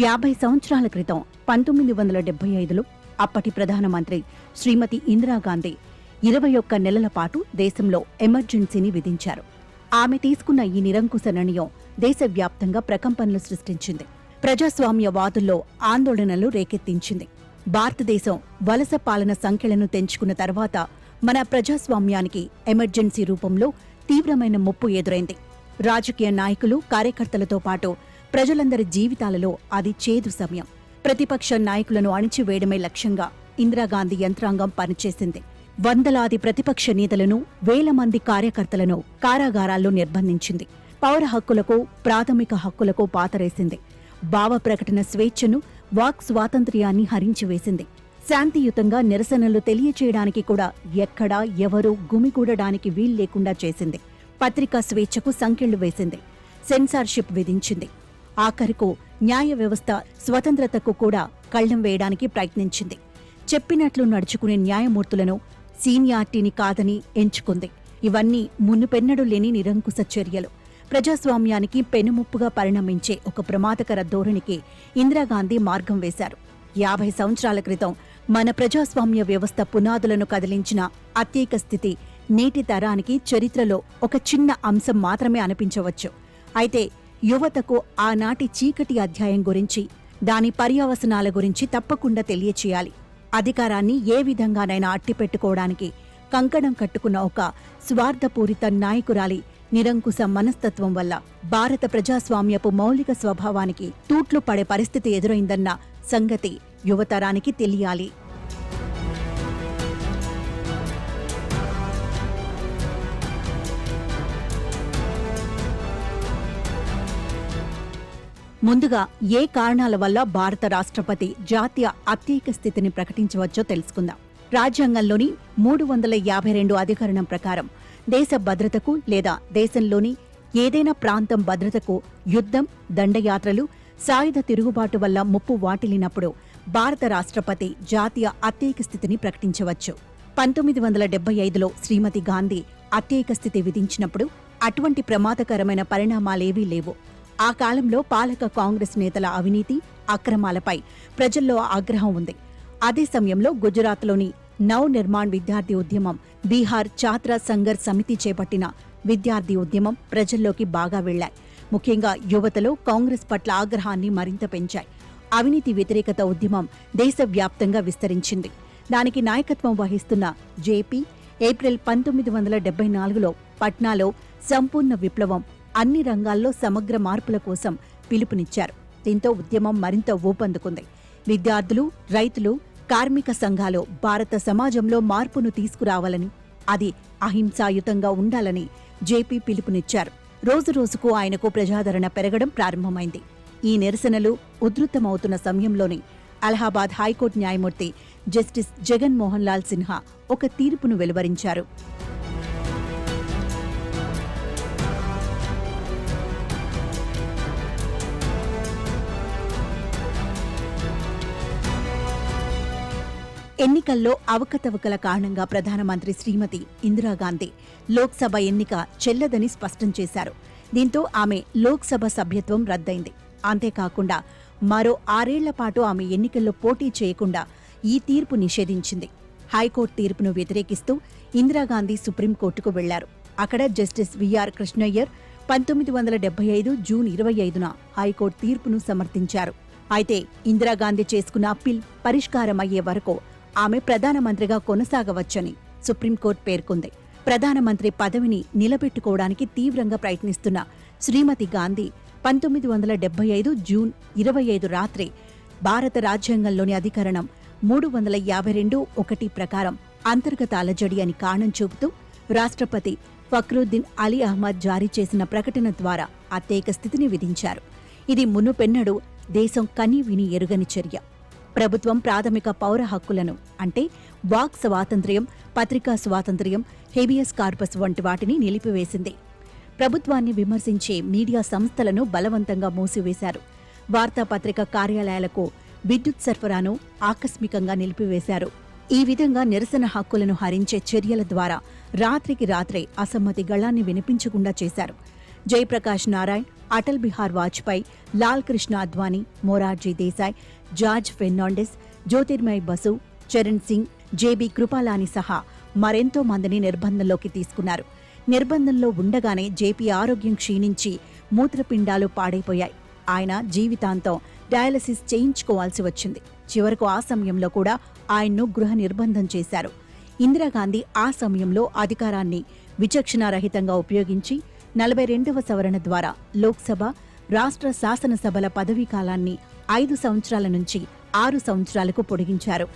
50 సంవత్సరాల క్రితం 1975లో అప్పటి ప్రధానమంత్రి శ్రీమతి ఇందిరాగాంధీ 21 నెలల పాటు దేశంలో ఎమర్జెన్సీని విధించారు. ఆమె తీసుకున్న ఈ నిరంకుశ నిర్ణయం దేశవ్యాప్తంగా ప్రకంపనలు సృష్టించింది. ప్రజాస్వామ్యవాదుల్లో ఆందోళనలు రేకెత్తించింది. భారతదేశం వలస పాలన సంఖ్యలను తెంచుకున్న తర్వాత మన ప్రజాస్వామ్యానికి ఎమర్జెన్సీ రూపంలో తీవ్రమైన ముప్పు ఎదురైంది. రాజకీయ నాయకులు, కార్యకర్తలతో పాటు ప్రజలందరి జీవితాలలో అది చేదు సమయం. ప్రతిపక్ష నాయకులను అణిచివేయడమే లక్ష్యంగా ఇందిరాగాంధీ యంత్రాంగం పనిచేసింది. వందలాది ప్రతిపక్ష నేతలను, వేల మంది కార్యకర్తలను కారాగారాల్లో నిర్బంధించింది. పౌర హక్కులకు, ప్రాథమిక హక్కులకు పాతరేసింది. భావ ప్రకటన స్వేచ్ఛను, వాక్ స్వాతంత్ర్యాన్ని హరించివేసింది. శాంతియుతంగా నిరసనలు తెలియచేయడానికి కూడా ఎక్కడా ఎవరూ గుమిగూడడానికి వీల్లేకుండా చేసింది. పత్రికా స్వేచ్ఛకు సంకెళ్లు వేసింది. సెన్సార్షిప్ విధించింది. ఆఖరుకు న్యాయ వ్యవస్థ స్వతంత్రతకు కూడా కళ్లెం వేయడానికి ప్రయత్నించింది. చెప్పినట్లు నడుచుకునే న్యాయమూర్తులను సీనియారిటీని కాదని ఎంచుకుంది. ఇవన్నీ మున్నుపెన్నడూ లేని నిరంకుశ చర్యలు. ప్రజాస్వామ్యానికి పెనుముప్పుగా పరిణమించే ఒక ప్రమాదకర ధోరణికి ఇందిరాగాంధీ మార్గం వేశారు. 50 సంవత్సరాల క్రితం మన ప్రజాస్వామ్య వ్యవస్థ పునాదులను కదిలించిన అత్యేక స్థితి నేటి తరానికి చరిత్రలో ఒక చిన్న అంశం మాత్రమే అనిపించవచ్చు. అయితే యువతకు ఆనాటి చీకటి అధ్యాయం గురించి, దాని పర్యవసనాల గురించి తప్పకుండా తెలియచేయాలి. అధికారాన్ని ఏ విధంగానైనా అట్టిపెట్టుకోవడానికి కంకణం కట్టుకున్న ఒక స్వార్థపూరిత నాయకురాలి నిరంకుశ మనస్తత్వం వల్ల భారత ప్రజాస్వామ్యపు మౌలిక స్వభావానికి తూట్లు పడే పరిస్థితి ఎదురైందన్న సంగతి యువతరానికి తెలియాలి. ముందుగా ఏ కారణాల వల్ల భారత రాష్ట్రపతి జాతీయ అత్యేక స్థితిని ప్రకటించవచ్చో తెలుసుకుందాం. రాజ్యాంగంలోని 352 అధికరణం ప్రకారం దేశ భద్రతకు లేదా దేశంలోని ఏదైనా ప్రాంతం భద్రతకు యుద్ధం, దండయాత్రలు, సాయుధ తిరుగుబాటు వల్ల ముప్పు వాటిల్లినప్పుడు భారత రాష్ట్రపతి జాతీయ అత్యేక స్థితిని ప్రకటించవచ్చు. 1975లో శ్రీమతి గాంధీ అత్యేక స్థితి విధించినప్పుడు అటువంటి ప్రమాదకరమైన పరిణామాలేవీ లేవు. ఆ కాలంలో పాలక కాంగ్రెస్ నేతల అవినీతి, అక్రమాలపై ప్రజల్లో ఆగ్రహం ఉంది. అదే సమయంలో గుజరాత్లోని నవ్ నిర్మాణ్ విద్యార్థి ఉద్యమం, బీహార్ ఛాత్ర సంఘర్ష్ సమితి చేపట్టిన విద్యార్థి ఉద్యమం ప్రజల్లోకి బాగా వెళ్లాయి. ముఖ్యంగా యువతలో కాంగ్రెస్ పట్ల ఆగ్రహాన్ని మరింత పెంచాయి. అవినీతి వ్యతిరేకత ఉద్యమం దేశవ్యాప్తంగా విస్తరించింది. దానికి నాయకత్వం వహిస్తున్న జేపీ ఏప్రిల్ 1974లో పట్నాలో సంపూర్ణ విప్లవం, అన్ని రంగాల్లో సమగ్ర మార్పుల కోసం పిలుపునిచ్చారు. దీంతో ఉద్యమం మరింత ఊపందుకుంది. విద్యార్థులు, రైతులు, కార్మిక సంఘాలు భారత సమాజంలో మార్పును తీసుకురావాలని, అది అహింసాయుతంగా ఉండాలని జేపీ పిలుపునిచ్చారు. రోజురోజుకు ఆయనకు ప్రజాదరణ పెరగడం ప్రారంభమైంది. ఈ నిరసనలు ఉధృతమవుతున్న సమయంలోనే అలహాబాద్ హైకోర్టు న్యాయమూర్తి జస్టిస్ జగన్ మోహన్ లాల్ సిన్హా ఒక తీర్పును వెలువరించారు. ఎన్నికల్లో అవకతవకల కారణంగా ప్రధానమంత్రి శ్రీమతి ఇందిరాగాంధీ లోక్సభ ఎన్నిక చెల్లదని స్పష్టం చేశారు. దీంతో ఆమె లోక్సభ సభ్యత్వం రద్దయింది. అంతేకాకుండా మరో 6 ఏళ్ల పాటు ఆమె ఎన్నికల్లో పోటీ చేయకుండా ఈ తీర్పు నిషేధించింది. హైకోర్టు తీర్పును వ్యతిరేకిస్తూ ఇందిరాగాంధీ సుప్రీంకోర్టుకు వెళ్లారు. అక్కడ జస్టిస్ విఆర్ కృష్ణయ్యర్ 1975 జూన్ 25న హైకోర్టు తీర్పును సమర్థించారు. అయితే ఇందిరాగాంధీ చేసుకున్న అప్పీల్ పరిష్కారమయ్యే వరకు ఆమె ప్రధానమంత్రిగా కొనసాగవచ్చని సుప్రీంకోర్టు పేర్కొంది. ప్రధానమంత్రి పదవిని నిలబెట్టుకోవడానికి తీవ్రంగా ప్రయత్నిస్తున్న శ్రీమతి గాంధీ 1975 జూన్ 25 రాత్రి భారత రాజ్యాంగంలోని అధికరణం 352(1) ప్రకారం అంతర్గత అలజడి అని కారణం చూపుతూ రాష్ట్రపతి ఫక్రుద్దీన్ అలీ అహ్మద్ జారీ చేసిన ప్రకటన ద్వారా అత్యేక స్థితిని విధించారు. ఇది మునుపెన్నడూ దేశం కనీవిని ఎరుగని చర్య. ప్రభుత్వం ప్రాథమిక పౌర హక్కులను అంటే వాక్ స్వాతంత్ర్యం, పత్రికా స్వాతంత్ర్యం, హేబియస్ కార్పస్ వంటి వాటిని నిలిపివేసింది. ప్రభుత్వాన్ని విమర్శించే మీడియా సంస్థలను బలవంతంగా మూసివేశారు. వార్తాపత్రిక కార్యాలయాలకు విద్యుత్ సరఫరాను ఆకస్మికంగా నిలిపివేశారు. ఈ విధంగా నిరసన హక్కులను హరించే చర్యల ద్వారా రాత్రికి రాత్రే అసమ్మతి గళాన్ని వినిపించకుండా చేశారు. జయప్రకాష్ నారాయణ్, అటల్ బిహార్ వాజ్పేయి, లాల్ కృష్ణ అద్వానీ, మొరార్జీ దేశాయ్, జార్జ్ ఫెర్నాండెస్, జ్యోతిర్మయ్ బసు, చరణ్ సింగ్, జేబీ కృపాలాని సహా మరెంతో మందిని నిర్బంధంలోకి తీసుకున్నారు. నిర్బంధంలో ఉండగానే జేపీ ఆరోగ్యం క్షీణించి మూత్రపిండాలు పాడైపోయాయి. ఆయన జీవితాంతం డయాలసిస్ చేయించుకోవాల్సి వచ్చింది. చివరకు ఆ సమయంలో కూడా ఆయన్ను గృహ నిర్బంధం చేశారు. ఇందిరాగాంధీ ఆ సమయంలో అధికారాన్ని విచక్షణారహితంగా ఉపయోగించి 42వ సవరణ ద్వారా లోక్సభ, రాష్ట్ర శాసనసభల పదవీకాలాన్ని 5 సంవత్సరాల నుంచి 6 సంవత్సరాలకు పొడిగించారు.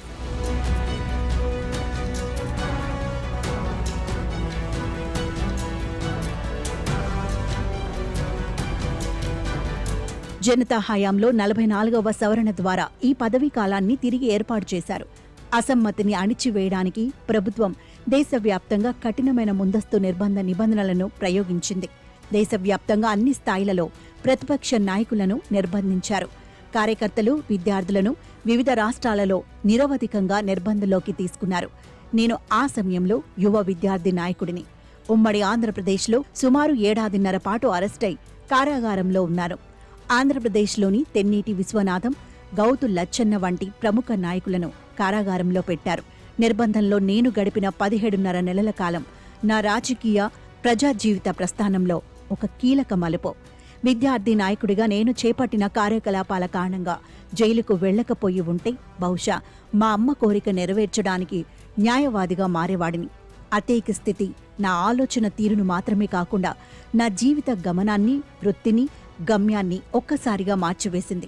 జనతా హయాంలో 44వ సవరణ ద్వారా ఈ పదవీ కాలాన్ని తిరిగి ఏర్పాటు చేశారు. అసమ్మతిని అణిచివేయడానికి ప్రభుత్వం దేశవ్యాప్తంగా కఠినమైన ముందస్తు నిర్బంధ నిబంధనలను ప్రయోగించింది. దేశవ్యాప్తంగా అన్ని స్థాయిలలో ప్రతిపక్ష నాయకులను నిర్బంధించారు. కార్యకర్తలు, విద్యార్థులను వివిధ రాష్ట్రాలలో నిరవధికంగా నిర్బంధంలోకి తీసుకున్నారు. నేను ఆ సమయంలో యువ విద్యార్థి నాయకుడిని. ఉమ్మడి ఆంధ్రప్రదేశ్లో సుమారు 1.5 ఏళ్ల పాటు అరెస్టై కారాగారంలో ఉన్నారు. ఆంధ్రప్రదేశ్లోని తెన్నేటి విశ్వనాథం, గౌతు లచ్చన్న వంటి ప్రముఖ నాయకులను కారాగారంలో పెట్టారు. నిర్బంధంలో నేను గడిపిన 17.5 నెలల కాలం నా రాజకీయ, ప్రజా జీవిత ప్రస్థానంలో ఒక కీలక మలుపు. విద్యార్థి నాయకుడిగా నేను చేపట్టిన కార్యకలాపాల కారణంగా జైలుకు వెళ్లకపోయి ఉంటే బహుశా మా అమ్మ కోరిక నెరవేర్చడానికి న్యాయవాదిగా మారేవాడిని. అతేక స్థితి నా ఆలోచన తీరును మాత్రమే కాకుండా నా జీవిత గమనాన్ని, వృత్తిని, గమ్యాన్ని ఒక్కసారిగా మార్చివేసింది.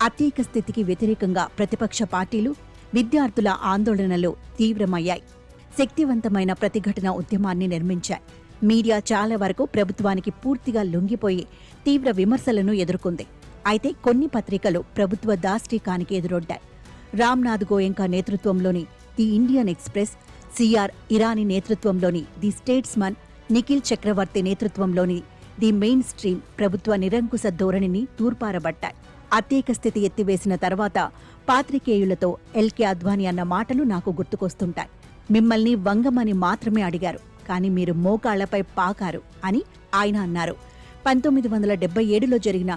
అతీక స్థితికి వ్యతిరేకంగా ప్రతిపక్ష పార్టీలు, విద్యార్థుల ఆందోళనలు తీవ్రమయ్యాయి. శక్తివంతమైన ప్రతిఘటన ఉద్యమాన్ని నిర్మించాయి. మీడియా చాలా వరకు ప్రభుత్వానికి పూర్తిగా లొంగిపోయి తీవ్ర విమర్శలను ఎదుర్కొంది. అయితే కొన్ని పత్రికలు ప్రభుత్వ దాష్టీకానికి ఎదురొడ్డాయి. రామ్నాథ్ గోయంకా నేతృత్వంలోని the Indian express, CR Irani నేతృత్వంలోని ది స్టేట్స్మన్, నిఖిల్ చక్రవర్తి నేతృత్వంలోని ది మెయిన్ స్ట్రీమ్ ప్రభుత్వ నిరంకుశ ధోరణిని తూర్పారబట్టాయి. అత్యేక స్థితి ఎత్తివేసిన తర్వాత పాత్రికేయులతో ఎల్కే అద్వానీ అన్న మాటలు నాకు గుర్తుకొస్తుంటాయి. మిమ్మల్ని వంగమని మాత్రమే అడిగారు, కానీ మీరు మోకాళ్లపై పాకారు అని ఆయన అన్నారు. 1977లో జరిగిన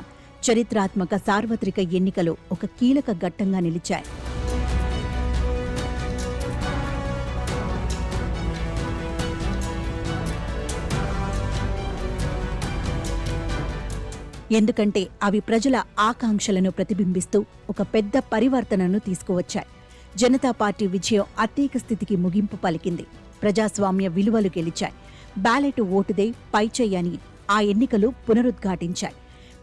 చరిత్రాత్మక సార్వత్రిక ఎన్నికలు ఒక కీలక ఘట్టంగా నిలిచాయి. ఎందుకంటే అవి ప్రజల ఆకాంక్షలను ప్రతిబింబిస్తూ ఒక పెద్ద పరివర్తనను తీసుకువచ్చాయి. జనతా పార్టీ విజయం అత్యేక స్థితికి ముగింపు పలికింది. ప్రజాస్వామ్య విలువలు గెలిచాయి. బ్యాలెట్ ఓటుదే పైచేయని ఆ ఎన్నికలు పునరుద్ఘాటించాయి.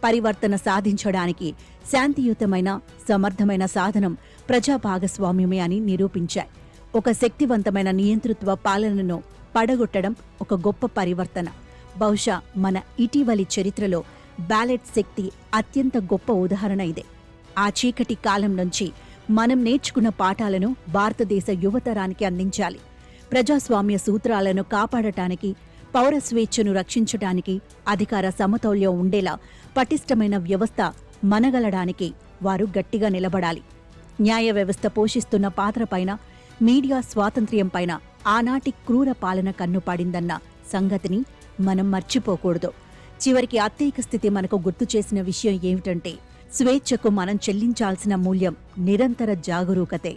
పరివర్తన సాధించడానికి శాంతియుతమైన, సమర్థమైన సాధనం ప్రజా భాగస్వామ్యమే అని నిరూపించాయి. ఒక శక్తివంతమైన నియంతృత్వ పాలనను పడగొట్టడం ఒక గొప్ప పరివర్తన. బహుశా మన ఇటీవలి చరిత్రలో బ్యాలెట్ శక్తి అత్యంత గొప్ప ఉదాహరణ ఇదే. ఆ చీకటి కాలం నుంచి మనం నేర్చుకున్న పాఠాలను భారతదేశ యువతరానికి అందించాలి. ప్రజాస్వామ్య సూత్రాలను కాపాడటానికి, పౌర స్వేచ్ఛను రక్షించటానికి, అధికార సమతౌల్యం ఉండేలా పటిష్టమైన వ్యవస్థ మనగలడానికి వారు గట్టిగా నిలబడాలి. న్యాయ వ్యవస్థ పోషిస్తున్న పాత్రపైన, మీడియా స్వాతంత్ర్యంపైన ఆనాటి క్రూర పాలన కన్నుపడిందన్న సంగతిని మనం మర్చిపోకూడదు. చివరికి అత్యేక స్థితి మనకు గుర్తు చేసిన విషయం ఏమిటంటే, స్వేచ్ఛకు మనం చెల్లించాల్సిన మూల్యం నిరంతర జాగరూకతే.